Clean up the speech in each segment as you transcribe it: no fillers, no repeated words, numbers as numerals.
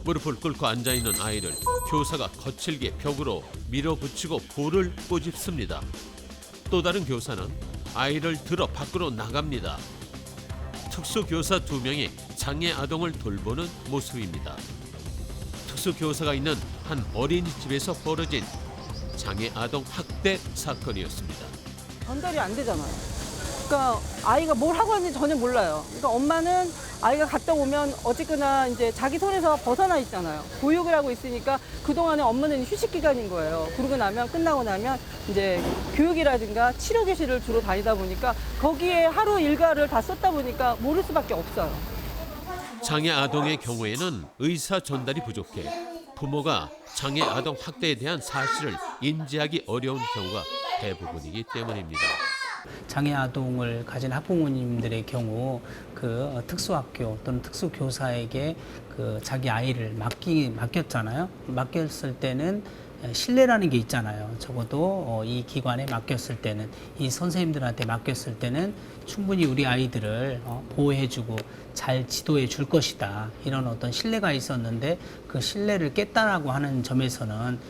무릎을 꿇고 앉아있는 아이를 교사가 거칠게 벽으로 밀어붙이고 볼을 꼬집습니다. 또 다른 교사는 아이를 들어 밖으로 나갑니다. 특수교사 2명이 장애 아동을 돌보는 모습입니다. 특수교사가 있는 한 어린이집에서 벌어진 장애 아동 학대 사건이었습니다. 전달이 안 되잖아요. 그러니까 아이가 뭘 하고 있는지 전혀 몰라요. 그러니까 엄마는 아이가 갔다 오면 어쨌거나 이제 자기 손에서 벗어나 있잖아요. 보육을 하고 있으니까 그동안에 엄마는 휴식 기간인 거예요. 그러고 나면 끝나고 나면 이제 교육이라든가 치료 교실을 주로 다니다 보니까 거기에 하루 일과를 다 썼다 보니까 모를 수밖에 없어요. 장애 아동의 경우에는 의사 전달이 부족해 부모가 장애 아동 학대에 대한 사실을 인지하기 어려운 경우가 대부분이기 때문입니다. 장애 아동을 가진 학부모님들의 경우 그 특수학교 또는 특수교사에게 그 자기 아이를 맡겼잖아요. 맡겼을 때는 신뢰라는 게 있잖아요. 적어도 이 기관에 맡겼을 때는, 이 선생님들한테 맡겼을 때는 충분히 우리 아이들을 보호해주고 잘 지도해 줄 것이다. 이런 어떤 신뢰가 있었는데 그 신뢰를 깼다라고 하는 점에서는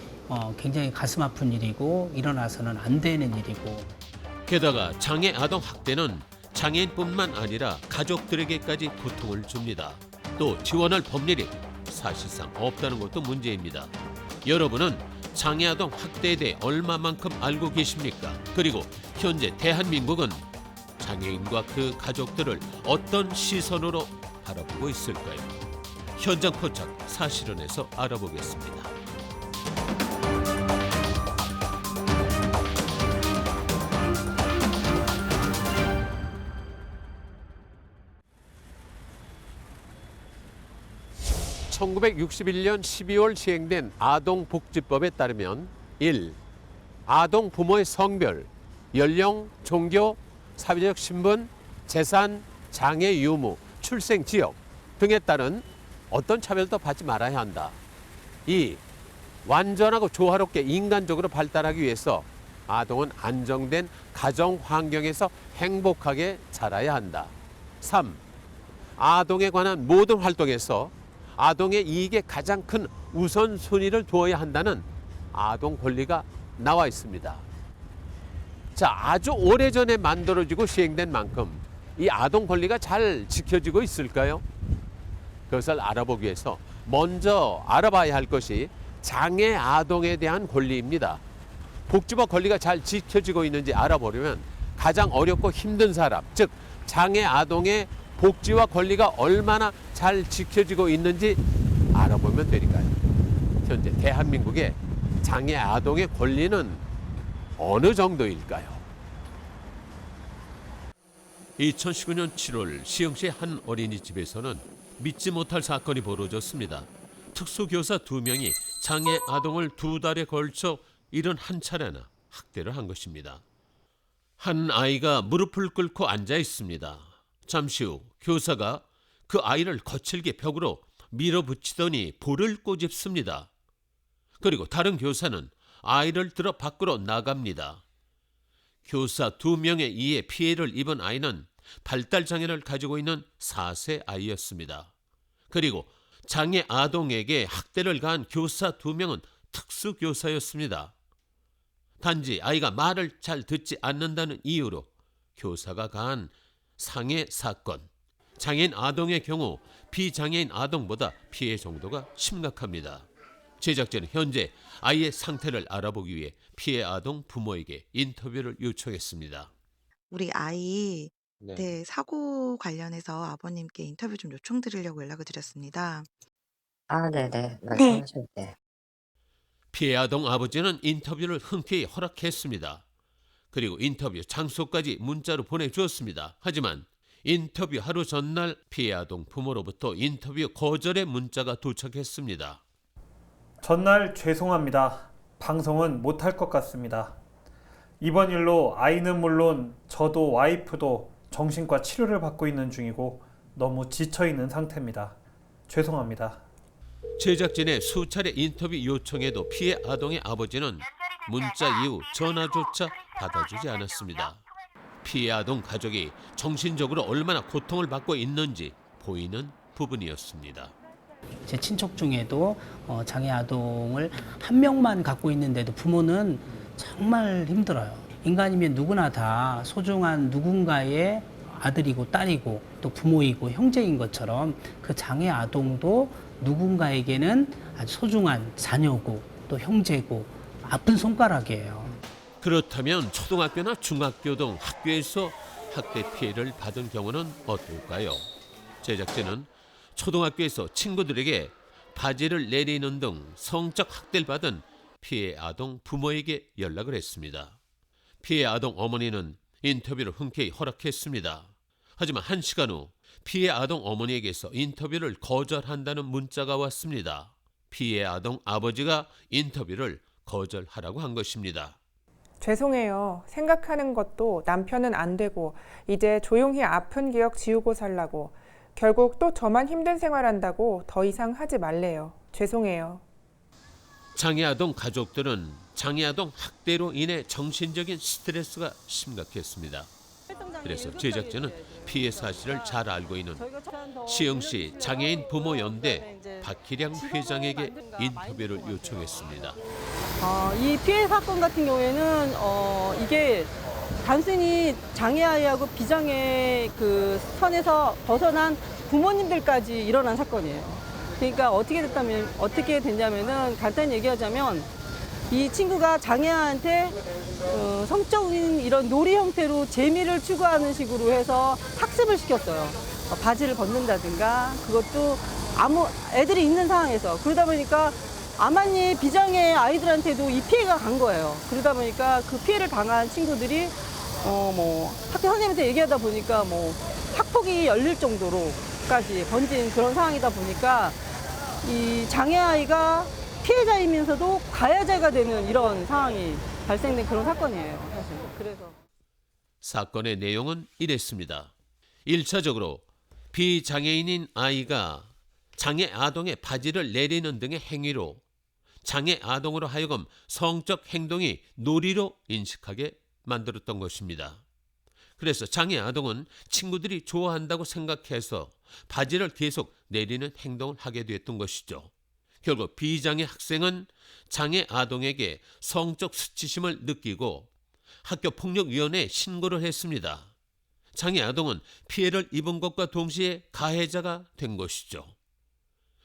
굉장히 가슴 아픈 일이고 일어나서는 안 되는 일이고. 게다가 장애 아동 학대는 장애인뿐만 아니라 가족들에게까지 고통을 줍니다. 또 지원할 법률이 사실상 없다는 것도 문제입니다. 여러분은 장애 아동 학대에 대해 얼마만큼 알고 계십니까? 그리고 현재 대한민국은 장애인과 그 가족들을 어떤 시선으로 바라보고 있을까요? 현장 포착 사실은에서 알아보겠습니다. (1961년 12월) 시행된 아동복지법에 따르면 1. 아동 부모의 성별, 연령, 종교, 사회적 신분, 재산, 장애 유무, 출생 지역 등에 따른 어떤 차별도 받지 말아야 한다. 2. 완전하고 조화롭게 인간적으로 발달하기 위해서 아동은 안정된 가정 환경에서 행복하게 자라야 한다. 3. 아동에 관한 모든 활동에서 아동의 이익에 가장 큰 우선순위를 두어야 한다는 아동 권리가 나와 있습니다. 자, 아주 오래전에 만들어지고 시행된 만큼 이 아동 권리가 잘 지켜지고 있을까요? 그것을 알아보기 위해서 먼저 알아봐야 할 것이 장애 아동에 대한 권리입니다. 복지법 권리가 잘 지켜지고 있는지 알아보려면 가장 어렵고 힘든 사람, 즉 장애 아동의 복지와 권리가 얼마나 잘 지켜지고 있는지 알아보면 되니까요. 현재 대한민국의 장애 아동의 권리는 어느 정도일까요? 2019년 7월 시흥시 한 어린이집에서는 믿지 못할 사건이 벌어졌습니다. 특수교사 2명이 장애 아동을 2달에 걸쳐 71차례나 학대를 한 것입니다. 한 아이가 무릎을 꿇고 앉아 있습니다. 잠시 후 교사가 그 아이를 거칠게 벽으로 밀어붙이더니 볼을 꼬집습니다. 그리고 다른 교사는 아이를 들어 밖으로 나갑니다. 교사 2명에 의해 피해를 입은 아이는 발달장애를 가지고 있는 4세 아이였습니다. 그리고 장애 아동에게 학대를 가한 교사 2명은 특수교사였습니다. 단지 아이가 말을 잘 듣지 않는다는 이유로 교사가 가한 상해 사건. 장애인 아동의 경우 비장애인 아동보다 피해 정도가 심각합니다. 제작진은 현재 아이의 상태를 알아보기 위해 피해 아동 부모에게 인터뷰를 요청했습니다. 우리 아이 네. 사고 관련해서 아버님께 인터뷰 좀 요청드리려고 연락을 드렸습니다. 네네. 네. 말씀하셔도 돼요. 피해 아동 아버지는 인터뷰를 흔쾌히 허락했습니다. 그리고 인터뷰 장소까지 문자로 보내주었습니다. 하지만 인터뷰 하루 전날 피해 아동 부모로부터 인터뷰 거절의 문자가 도착했습니다. 전날 죄송합니다. 방송은 못할 것 같습니다. 이번 일로 아이는 물론 저도 와이프도 정신과 치료를 받고 있는 중이고 너무 지쳐있는 상태입니다. 죄송합니다. 제작진의 수차례 인터뷰 요청에도 피해 아동의 아버지는 문자 이후 전화조차 받아주지 않았습니다. 피해 아동 가족이 정신적으로 얼마나 고통을 받고 있는지 보이는 부분이었습니다. 제 친척 중에도 장애 아동을 한 명만 갖고 있는데도 부모는 정말 힘들어요. 인간이면 누구나 다 소중한 누군가의 아들이고 딸이고 또 부모이고 형제인 것처럼 그 장애 아동도 누군가에게는 아주 소중한 자녀고 또 형제고 아픈 손가락이에요. 그렇다면 초등학교나 중학교 등 학교에서 학대 피해를 받은 경우는 어떨까요? 제작진은 초등학교에서 친구들에게 바지를 내리는 등 성적 학대를 받은 피해 아동 부모에게 연락을 했습니다. 피해 아동 어머니는 인터뷰를 흔쾌히 허락했습니다. 하지만 1시간 후 피해 아동 어머니에게서 인터뷰를 거절한다는 문자가 왔습니다. 피해 아동 아버지가 인터뷰를 거절하라고 한 것입니다. 죄송해요. 생각하는 것도 남편은 안 되고 이제 조용히 아픈 기억 지우고 살라고 결국 또 저만 힘든 생활한다고 더 이상 하지 말래요. 죄송해요. 장애아동 가족들은 장애아동 학대로 인해 정신적인 스트레스가 심각했습니다. 그래서 제작진은 피해 사실을 잘 알고 있는 시흥시 장애인 부모연대 박희량 회장에게 인터뷰를 요청했습니다. 이 피해 사건 같은 경우에는 이게 단순히 장애아이하고 비장애 그 선에서 벗어난 부모님들까지 일어난 사건이에요. 그러니까 어떻게 됐냐면은 간단히 얘기하자면 이 친구가 장애아한테 성적인 이런 놀이 형태로 재미를 추구하는 식으로 해서 학습을 시켰어요. 바지를 벗는다든가 그것도 애들이 있는 상황에서 그러다 보니까 아마니 비장애 아이들한테도 이 피해가 간 거예요. 그러다 보니까 그 피해를 당한 친구들이 학교 선생님한테 얘기하다 보니까 학폭이 열릴 정도로까지 번진 그런 상황이다 보니까 이 장애아이가 피해자이면서도 가해자가 되는 이런 상황이 발생된 그런 사건이에요, 사실. 그래서 사건의 내용은 이랬습니다. 1차적으로 비장애인인 아이가 장애 아동의 바지를 내리는 등의 행위로 장애 아동으로 하여금 성적 행동이 놀이로 인식하게 만들었던 것입니다. 그래서 장애 아동은 친구들이 좋아한다고 생각해서 바지를 계속 내리는 행동을 하게 됐던 것이죠. 결국 비장애 학생은 장애 아동에게 성적 수치심을 느끼고 학교폭력위원회에 신고를 했습니다. 장애 아동은 피해를 입은 것과 동시에 가해자가 된 것이죠.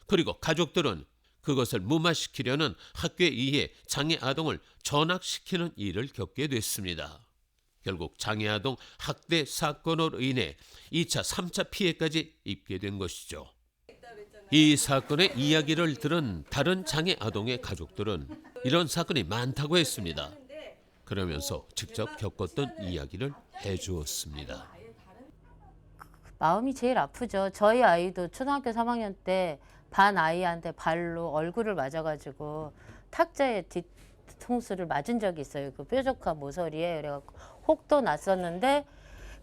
그리고 가족들은 그것을 무마시키려는 학교에 의해 장애 아동을 전학시키는 일을 겪게 됐습니다. 결국 장애 아동 학대 사건으로 인해 2차, 3차 피해까지 입게 된 것이죠. 이 사건의 이야기를 들은 다른 장애 아동의 가족들은 이런 사건이 많다고 했습니다. 그러면서 직접 겪었던 이야기를 해주었습니다. 마음이 제일 아프죠. 저희 아이도 초등학교 3학년 때 반 아이한테 발로 얼굴을 맞아가지고 탁자에 뒤통수를 맞은 적이 있어요. 그 뾰족한 모서리에. 그래갖고 혹도 났었는데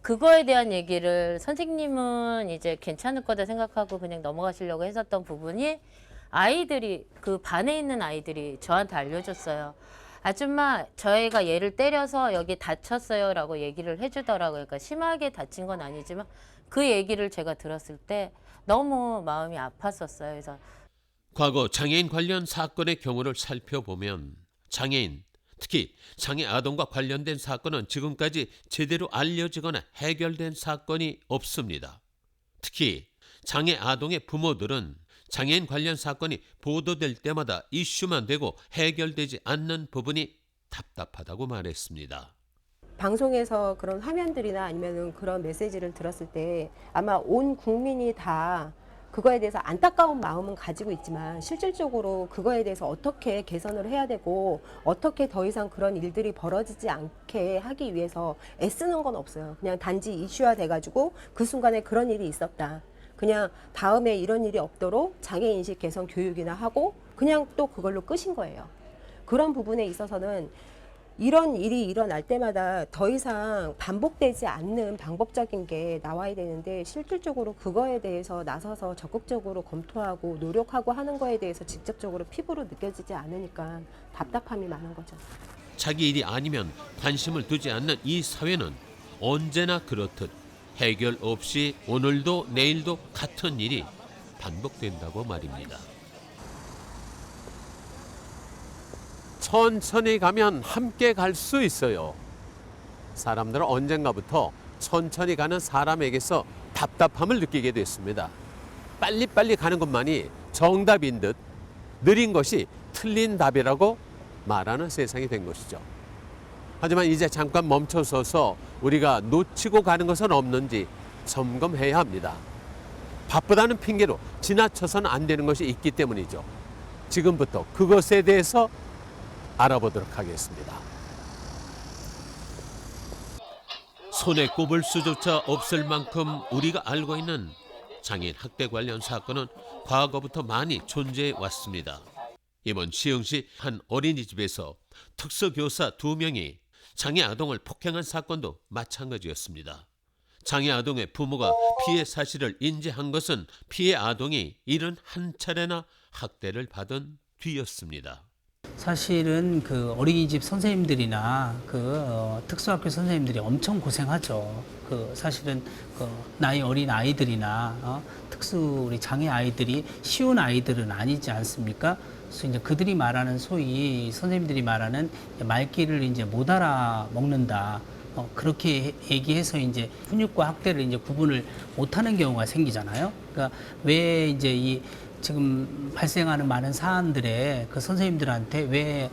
그거에 대한 얘기를 선생님은 이제 괜찮을 거다 생각하고 그냥 넘어가시려고 했었던 부분이 아이들이 그 반에 있는 아이들이 저한테 알려줬어요. 아줌마 저희가 얘를 때려서 여기 다쳤어요 라고 얘기를 해주더라고요. 그러니까 심하게 다친 건 아니지만 그 얘기를 제가 들었을 때 너무 마음이 아팠었어요. 그래서 과거 장애인 관련 사건의 경우를 살펴보면 장애인, 특히 장애 아동과 관련된 사건은 지금까지 제대로 알려지거나 해결된 사건이 없습니다. 특히 장애 아동의 부모들은 장애인 관련 사건이 보도될 때마다 이슈만 되고 해결되지 않는 부분이 답답하다고 말했습니다. 방송에서 그런 화면들이나 아니면 그런 메시지를 들었을 때 아마 온 국민이 다 그거에 대해서 안타까운 마음은 가지고 있지만 실질적으로 그거에 대해서 어떻게 개선을 해야 되고 어떻게 더 이상 그런 일들이 벌어지지 않게 하기 위해서 애쓰는 건 없어요. 그냥 단지 이슈화 돼가지고 그 순간에 그런 일이 있었다. 그냥 다음에 이런 일이 없도록 장애인식 개선 교육이나 하고 그냥 또 그걸로 끝인 거예요. 그런 부분에 있어서는 이런 일이 일어날 때마다 더 이상 반복되지 않는 방법적인 게 나와야 되는데 실질적으로 그거에 대해서 나서서 적극적으로 검토하고 노력하고 하는 거에 대해서 직접적으로 피부로 느껴지지 않으니까 답답함이 많은 거죠. 자기 일이 아니면 관심을 두지 않는 이 사회는 언제나 그렇듯 해결 없이 오늘도 내일도 같은 일이 반복된다고 말입니다. 천천히 가면 함께 갈 수 있어요. 사람들은 언젠가부터 천천히 가는 사람에게서 답답함을 느끼게 됐습니다. 빨리빨리 가는 것만이 정답인 듯 느린 것이 틀린 답이라고 말하는 세상이 된 것이죠. 하지만 이제 잠깐 멈춰서서 우리가 놓치고 가는 것은 없는지 점검해야 합니다. 바쁘다는 핑계로 지나쳐서는 안 되는 것이 있기 때문이죠. 지금부터 그것에 대해서 알아보도록 하겠습니다. 손에 꼽을 수조차 없을 만큼 우리가 알고 있는 장애인 학대 관련 사건은 과거부터 많이 존재해 왔습니다. 이번 시흥시 한 어린이집에서 특수교사 2명이 장애 아동을 폭행한 사건도 마찬가지였습니다. 장애 아동의 부모가 피해 사실을 인지한 것은 피해 아동이 71차례나 학대를 받은 뒤였습니다. 사실은 그 어린이집 선생님들이나 특수학교 선생님들이 엄청 고생하죠. 사실은 나이 어린 아이들이나 특수 우리 장애 아이들이 쉬운 아이들은 아니지 않습니까? 그래서 이제 그들이 말하는 소위 선생님들이 말하는 말귀를 이제 못 알아먹는다. 그렇게 얘기해서 이제 훈육과 학대를 이제 구분을 못하는 경우가 생기잖아요. 그러니까 왜 이제 지금 발생하는 많은 사안들에 그 선생님들한테 왜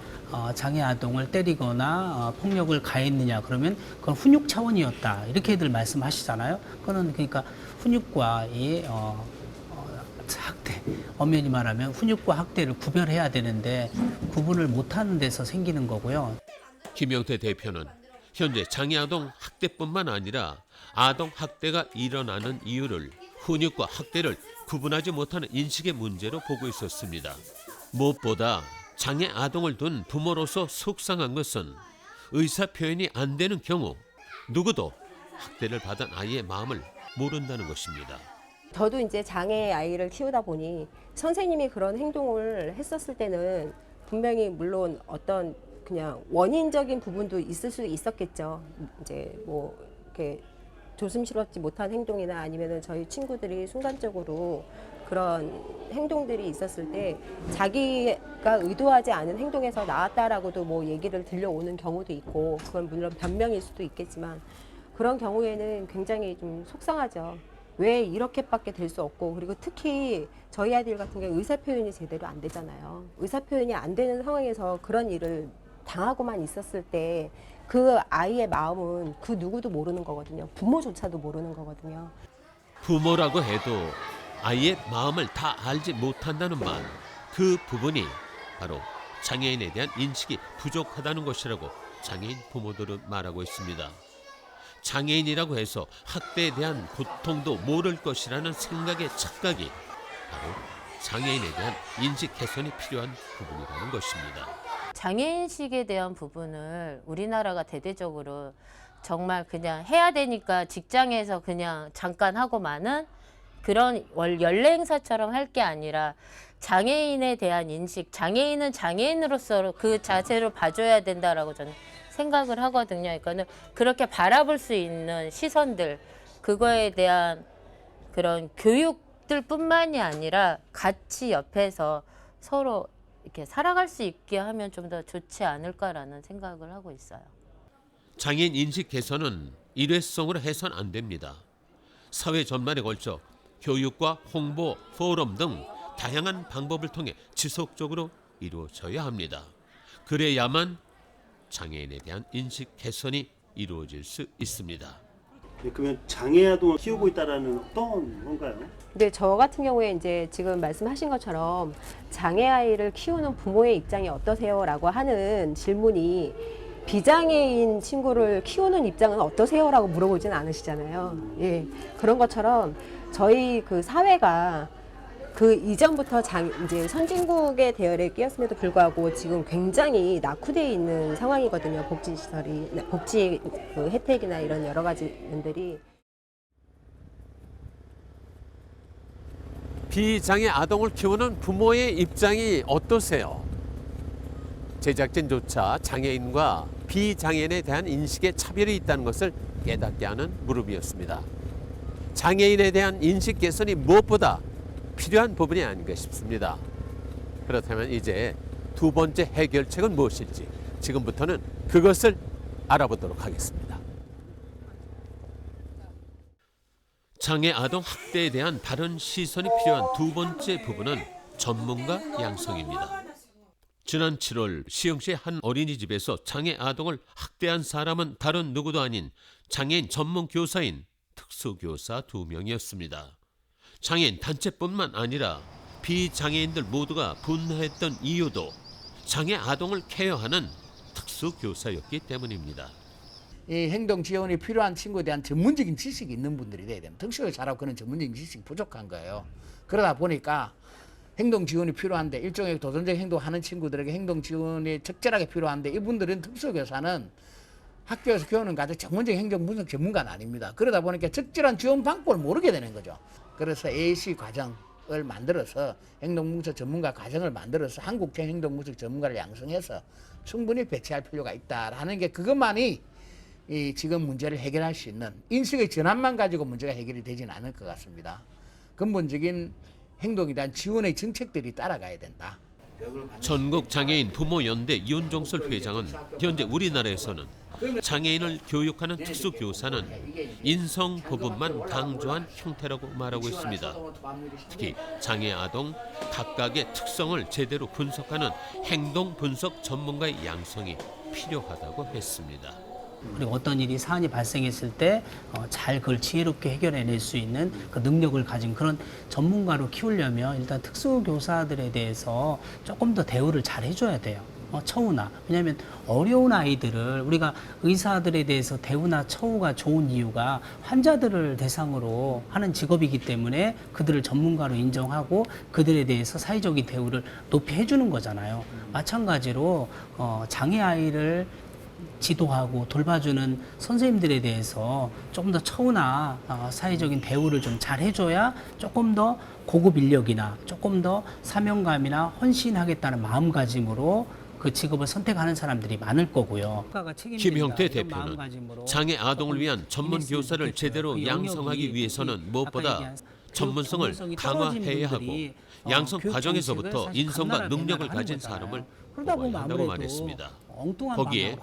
장애 아동을 때리거나 폭력을 가했느냐 그러면 그건 훈육 차원이었다 이렇게들 말씀하시잖아요. 그거는 그러니까 훈육과 학대, 엄연히 말하면 훈육과 학대를 구별해야 되는데 구분을 못하는 데서 생기는 거고요. 김영태 대표는 현재 장애 아동 학대뿐만 아니라 아동 학대가 일어나는 이유를 훈육과 학대를 구분하지 못하는 인식의 문제로 보고 있었습니다. 무엇보다 장애 아동을 둔 부모로서 속상한 것은 의사 표현이 안 되는 경우 누구도 학대를 받은 아이의 마음을 모른다는 것입니다. 저도 이제 장애 아이를 키우다 보니 선생님이 그런 행동을 했었을 때는 분명히 물론 어떤 그냥 원인적인 부분도 있을 수 있었겠죠. 이제 뭐 이렇게 조심스럽지 못한 행동이나 아니면은 저희 친구들이 순간적으로 그런 행동들이 있었을 때 자기가 의도하지 않은 행동에서 나왔다라고도 뭐 얘기를 들려오는 경우도 있고 그건 물론 변명일 수도 있겠지만 그런 경우에는 굉장히 좀 속상하죠. 왜 이렇게밖에 될 수 없고 그리고 특히 저희 아이들 같은 경우 의사 표현이 제대로 안 되잖아요. 의사 표현이 안 되는 상황에서 그런 일을 당하고만 있었을 때 그 아이의 마음은 그 누구도 모르는 거거든요. 부모조차도 모르는 거거든요. 부모라고 해도 아이의 마음을 다 알지 못한다는 말, 그 부분이 바로 장애인에 대한 인식이 부족하다는 것이라고 장애인 부모들은 말하고 있습니다. 장애인이라고 해서 학대에 대한 고통도 모를 것이라는 생각의 착각이 바로 장애인에 대한 인식 개선이 필요한 부분이라는 것입니다. 장애인식에 대한 부분을 우리나라가 대대적으로 정말 그냥 해야 되니까 직장에서 그냥 잠깐 하고 마는 그런 연례 행사처럼 할 게 아니라 장애인에 대한 인식, 장애인은 장애인으로서 그 자세로 봐줘야 된다라고 저는 생각을 하거든요. 그러니까는 그렇게 바라볼 수 있는 시선들, 그거에 대한 그런 교육들뿐만이 아니라 같이 옆에서 서로 이렇게 살아갈 수 있게 하면 좀 더 좋지 않을까라는 생각을 하고 있어요. 장애인 인식 개선은 일회성으로 해서는 안 됩니다. 사회 전반에 걸쳐 교육과 홍보, 포럼 등 다양한 방법을 통해 지속적으로 이루어져야 합니다. 그래야만 장애인에 대한 인식 개선이 이루어질 수 있습니다. 그러면 장애 아동을 키우고 있다라는 어떤 건가요? 근데 저 같은 경우에 이제 지금 말씀하신 것처럼 장애 아이를 키우는 부모의 입장이 어떠세요라고 하는 질문이 비장애인 친구를 키우는 입장은 어떠세요라고 물어보진 않으시잖아요. 예, 그런 것처럼 저희 그 사회가 그 이전부터 이제 선진국의 대열에 끼었음에도 불구하고 지금 굉장히 낙후되어 있는 상황이거든요. 복지 그 혜택이나 이런 여러 가지 면들이. 비장애 아동을 키우는 부모의 입장이 어떠세요? 제작진조차 장애인과 비장애인에 대한 인식에 차별이 있다는 것을 깨닫게 하는 무릎이었습니다. 장애인에 대한 인식 개선이 무엇보다 필요한 부분이 아닌가 싶습니다. 그렇다면 이제 두 번째 해결책은 무엇일지 지금부터는 그것을 알아보도록 하겠습니다. 장애 아동 학대에 대한 바른 시선이 필요한 두 번째 부분은 전문가 양성입니다. 지난 7월 시흥시의 한 어린이집에서 장애 아동을 학대한 사람은 다른 누구도 아닌 장애인 전문 교사인 특수교사 2명이었습니다. 장애인 단체뿐만 아니라 비장애인들 모두가 분노했던 이유도 장애 아동을 케어하는 특수교사였기 때문입니다. 이 행동 지원이 필요한 친구에 대한 전문적인 지식이 있는 분들이 돼야 됩니다. 특수를 잘하고 그런 전문적인 지식이 부족한 거예요. 그러다 보니까 행동 지원이 필요한데 일종의 도전적 행동하는 친구들에게 행동 지원이 적절하게 필요한데 이분들은 특수교사는 학교에서 교육을 가진 전문적인 행동 분석 전문가는 아닙니다. 그러다 보니까 적절한 지원 방법을 모르게 되는 거죠. 그래서 AAC 과정을 만들어서 행동분석 전문가 과정을 만들어서 한국형 행동분석 전문가를 양성해서 충분히 배치할 필요가 있다라는 게 그것만이 이 지금 문제를 해결할 수 있는 인식의 전환만 가지고 문제가 해결이 되지는 않을 것 같습니다. 근본적인 행동에 대한 지원의 정책들이 따라가야 된다. 전국 장애인 부모연대 이윤종설 회장은 현재 우리나라에서는 장애인을 교육하는 특수교사는 인성 부분만 강조한 형태라고 말하고 있습니다. 특히 장애 아동 각각의 특성을 제대로 분석하는 행동 분석 전문가의 양성이 필요하다고 했습니다. 그리고 어떤 일이 사안이 발생했을 때 잘 그걸 지혜롭게 해결해낼 수 있는 그 능력을 가진 그런 전문가로 키우려면 일단 특수교사들에 대해서 조금 더 대우를 잘 해줘야 돼요. 처우나. 왜냐하면 어려운 아이들을 우리가 의사들에 대해서 대우나 처우가 좋은 이유가 환자들을 대상으로 하는 직업이기 때문에 그들을 전문가로 인정하고 그들에 대해서 사회적인 대우를 높이 해주는 거잖아요. 마찬가지로 장애 아이를 지도하고 돌봐주는 선생님들에 대해서 조금 더 처우나 사회적인 대우를 좀 잘 해줘야 조금 더 고급 인력이나 조금 더 사명감이나 헌신하겠다는 마음가짐으로 그 직업을 선택하는 사람들이 많을 거고요. 김형태 대표는 장애 아동을 위한 전문 교사를 제대로 양성하기 위해서는 무엇보다 전문성을 강화해야 하고 양성 과정에서부터 인성과 능력을 가진 사람을 뽑아야 한다고 말했습니다. 거기에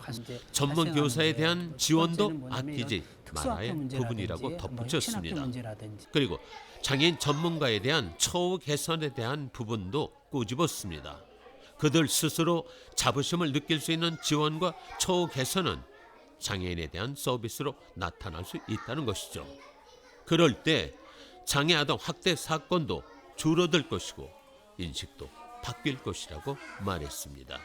전문 교사에 대한 지원도 아끼지 말아야 부분이라고 덧붙였습니다. 그리고 장애인 전문가에 대한 처우 개선에 대한 부분도 꼬집었습니다. 그들 스스로 자부심을 느낄 수 있는 지원과 처우 개선은 장애인에 대한 서비스로 나타날 수 있다는 것이죠. 그럴 때 장애 아동 학대 사건도 줄어들 것이고 인식도 바뀔 것이라고 말했습니다.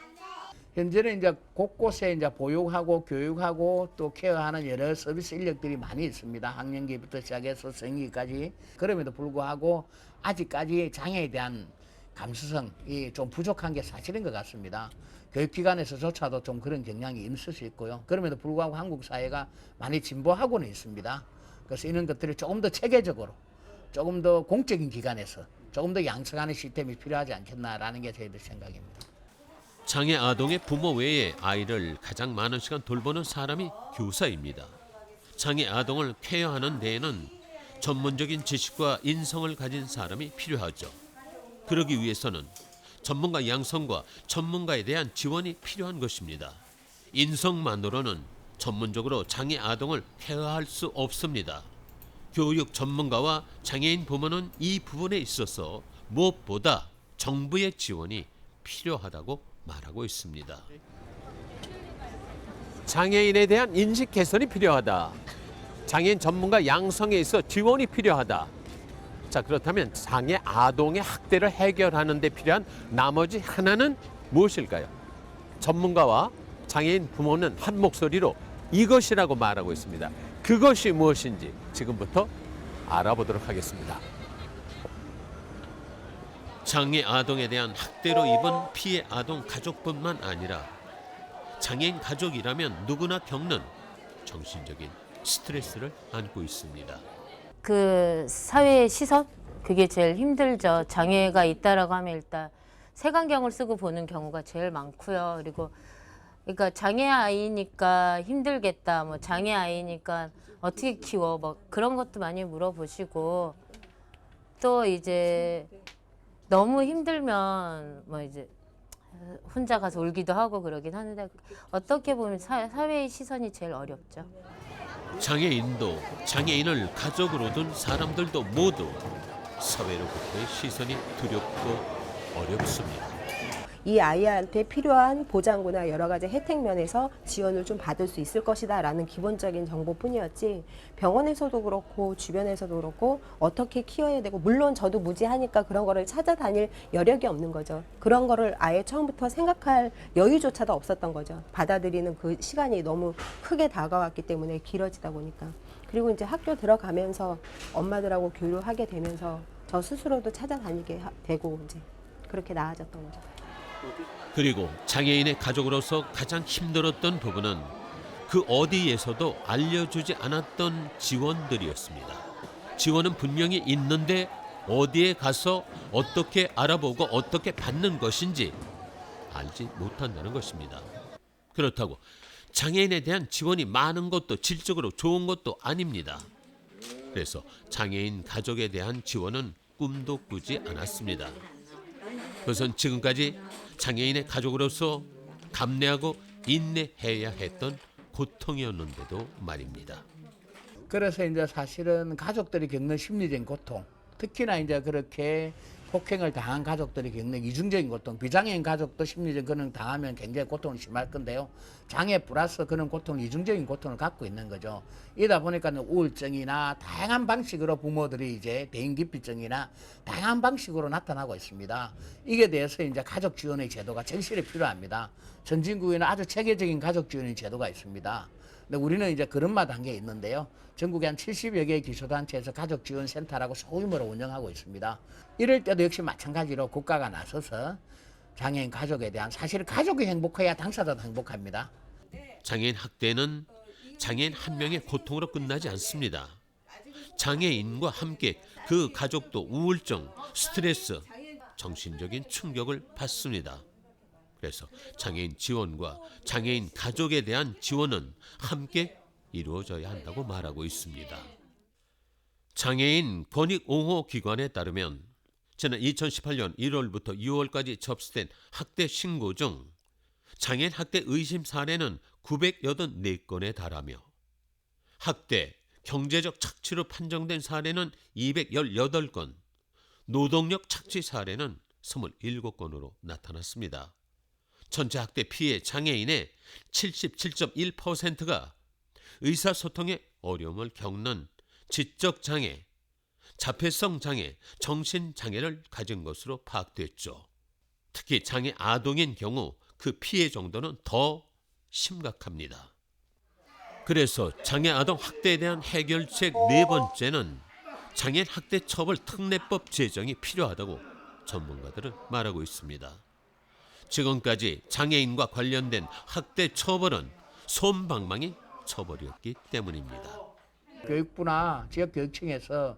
현재는 이제 곳곳에 이제 보육하고 교육하고 또 케어하는 여러 서비스 인력들이 많이 있습니다. 학령기부터 시작해서 성인기까지. 그럼에도 불구하고 아직까지 장애에 대한 감수성이 좀 부족한 게 사실인 것 같습니다. 교육기관에서조차도 좀 그런 경향이 있을 수 있고요. 그럼에도 불구하고 한국 사회가 많이 진보하고는 있습니다. 그래서 이런 것들을 조금 더 체계적으로, 조금 더 공적인 기관에서 조금 더 양성하는 시스템이 필요하지 않겠나라는 게 저희들 생각입니다. 장애 아동의 부모 외에 아이를 가장 많은 시간 돌보는 사람이 교사입니다. 장애 아동을 케어하는 데에는 전문적인 지식과 인성을 가진 사람이 필요하죠. 그러기 위해서는 전문가 양성과 전문가에 대한 지원이 필요한 것입니다. 인성만으로는 전문적으로 장애 아동을 케어할 수 없습니다. 교육 전문가와 장애인 부모는 이 부분에 있어서 무엇보다 정부의 지원이 필요하다고 말하고 있습니다. 장애인에 대한 인식 개선이 필요하다. 장애인 전문가 양성에 있어 지원이 필요하다. 자, 그렇다면 장애 아동의 학대를 해결하는 데 필요한 나머지 하나는 무엇일까요? 전문가와 장애인 부모는 한 목소리로 이것이라고 말하고 있습니다. 그것이 무엇인지 지금부터 알아보도록 하겠습니다. 장애 아동에 대한 학대로 입은 피해 아동 가족뿐만 아니라 장애인 가족이라면 누구나 겪는 정신적인 스트레스를 안고 있습니다. 그 사회의 시선? 그게 제일 힘들죠. 장애가 있다라고 하면 일단 색안경을 쓰고 보는 경우가 제일 많고요. 그리고 그러니까 장애 아이니까 힘들겠다. 뭐 장애 아이니까 어떻게 키워? 뭐 그런 것도 많이 물어보시고 또 이제 너무 힘들면 뭐 이제 혼자 가서 울기도 하고 그러긴 하는데 어떻게 보면 사회의 시선이 제일 어렵죠. 장애인도 장애인을 가족으로 둔 사람들도 모두 사회로부터의 시선이 두렵고 어렵습니다. 이 아이한테 필요한 보장구나 여러 가지 혜택 면에서 지원을 좀 받을 수 있을 것이다 라는 기본적인 정보뿐이었지 병원에서도 그렇고 주변에서도 그렇고 어떻게 키워야 되고 물론 저도 무지하니까 그런 거를 찾아다닐 여력이 없는 거죠. 그런 거를 아예 처음부터 생각할 여유조차도 없었던 거죠. 받아들이는 그 시간이 너무 크게 다가왔기 때문에 길어지다 보니까. 그리고 이제 학교 들어가면서 엄마들하고 교류하게 되면서 저 스스로도 찾아다니게 되고 이제 그렇게 나아졌던 거죠. 그리고 장애인의 가족으로서 가장 힘들었던 부분은 그 어디에서도 알려주지 않았던 지원들이었습니다. 지원은 분명히 있는데 어디에 가서 어떻게 알아보고 어떻게 받는 것인지 알지 못한다는 것입니다. 그렇다고 장애인에 대한 지원이 많은 것도 질적으로 좋은 것도 아닙니다. 그래서 장애인 가족에 대한 지원은 꿈도 꾸지 않았습니다. 그것은 지금까지 장애인의 가족으로서 감내하고 인내해야 했던 고통이었는데도 말입니다. 그래서 이제 사실은 가족들이 겪는 심리적인 고통, 특히나 이제 그렇게 폭행을 당한 가족들이 겪는 이중적인 고통, 비장애인 가족도 심리적 그런 당하면 굉장히 고통이 심할 건데요. 장애 플러스 그런 고통, 이중적인 고통을 갖고 있는 거죠. 이다 보니까 우울증이나 다양한 방식으로 부모들이 이제 대인기피증이나 다양한 방식으로 나타나고 있습니다. 이게 대해서 이제 가족 지원의 제도가 절실히 필요합니다. 선진국에는 아주 체계적인 가족 지원의 제도가 있습니다. 근데 우리는 이제 그런마 단계에 있는데요. 전국에 한 70여 개의 기초단체에서 가족지원센터라고 소규모로 운영하고 있습니다. 이럴 때도 역시 마찬가지로 국가가 나서서 장애인 가족에 대한 사실 가족이 행복해야 당사자도 행복합니다. 장애인 학대는 장애인 한 명의 고통으로 끝나지 않습니다. 장애인과 함께 그 가족도 우울증, 스트레스, 정신적인 충격을 받습니다. 그래서 장애인 지원과 장애인 가족에 대한 지원은 함께 이루어져야 한다고 말하고 있습니다. 장애인 권익옹호기관에 따르면 지난 2018년 1월부터 6월까지 접수된 학대 신고 중 장애인 학대 의심 사례는 984건에 달하며 학대, 경제적 착취로 판정된 사례는 218건, 노동력 착취 사례는 27건으로 나타났습니다. 전체 학대 피해 장애인의 77.1%가 의사소통에 어려움을 겪는 지적장애, 자폐성 장애, 정신장애를 가진 것으로 파악됐죠. 특히 장애 아동인 경우 그 피해 정도는 더 심각합니다. 그래서 장애 아동 학대에 대한 해결책 네 번째는 장애인 학대 처벌 특례법 제정이 필요하다고 전문가들은 말하고 있습니다. 지금까지 장애인과 관련된 학대 처벌은 솜방망이 처벌이었기 때문입니다. 교육부나 지역교육청에서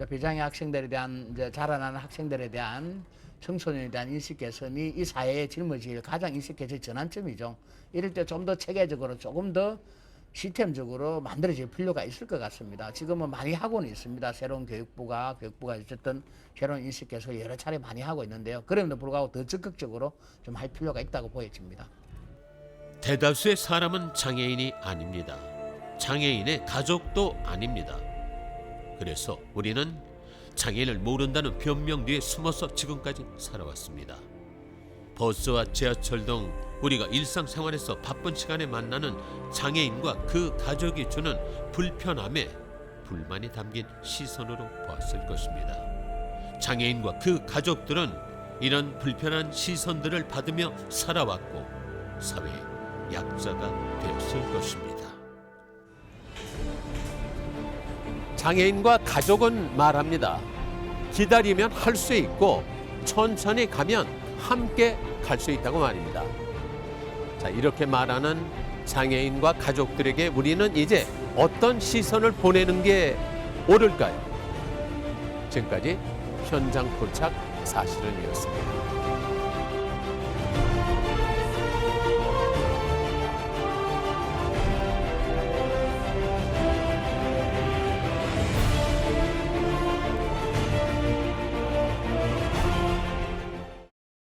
비장애 학생들에 대한 이제 자라나는 학생들에 대한 청소년에 대한 인식 개선이 이 사회에 짊어질 가장 인식 개선 전환점이죠. 이럴 때 좀 더 체계적으로 조금 더 시스템적으로 만들어질 필요가 있을 것 같습니다. 지금은 많이 하고는 있습니다. 새로운 교육부가 어쨌든 새로운 인식 개선을 여러 차례 많이 하고 있는데요. 그럼에도 불구하고 더 적극적으로 좀 할 필요가 있다고 보여집니다. 대다수의 사람은 장애인이 아닙니다. 장애인의 가족도 아닙니다. 그래서 우리는 장애인을 모른다는 변명 뒤에 숨어서 지금까지 살아왔습니다. 버스와 지하철 등 우리가 일상생활에서 바쁜 시간에 만나는 장애인과 그 가족이 주는 불편함에 불만이 담긴 시선으로 보았을 것입니다. 장애인과 그 가족들은 이런 불편한 시선들을 받으며 살아왔고 사회의 약자가 되었을 것입니다. 장애인과 가족은 말합니다. 기다리면 할 수 있고 천천히 가면 함께 갈 수 있다고 말입니다. 자, 이렇게 말하는 장애인과 가족들에게 우리는 이제 어떤 시선을 보내는 게 옳을까요? 지금까지 현장 포착 사실은이었습니다.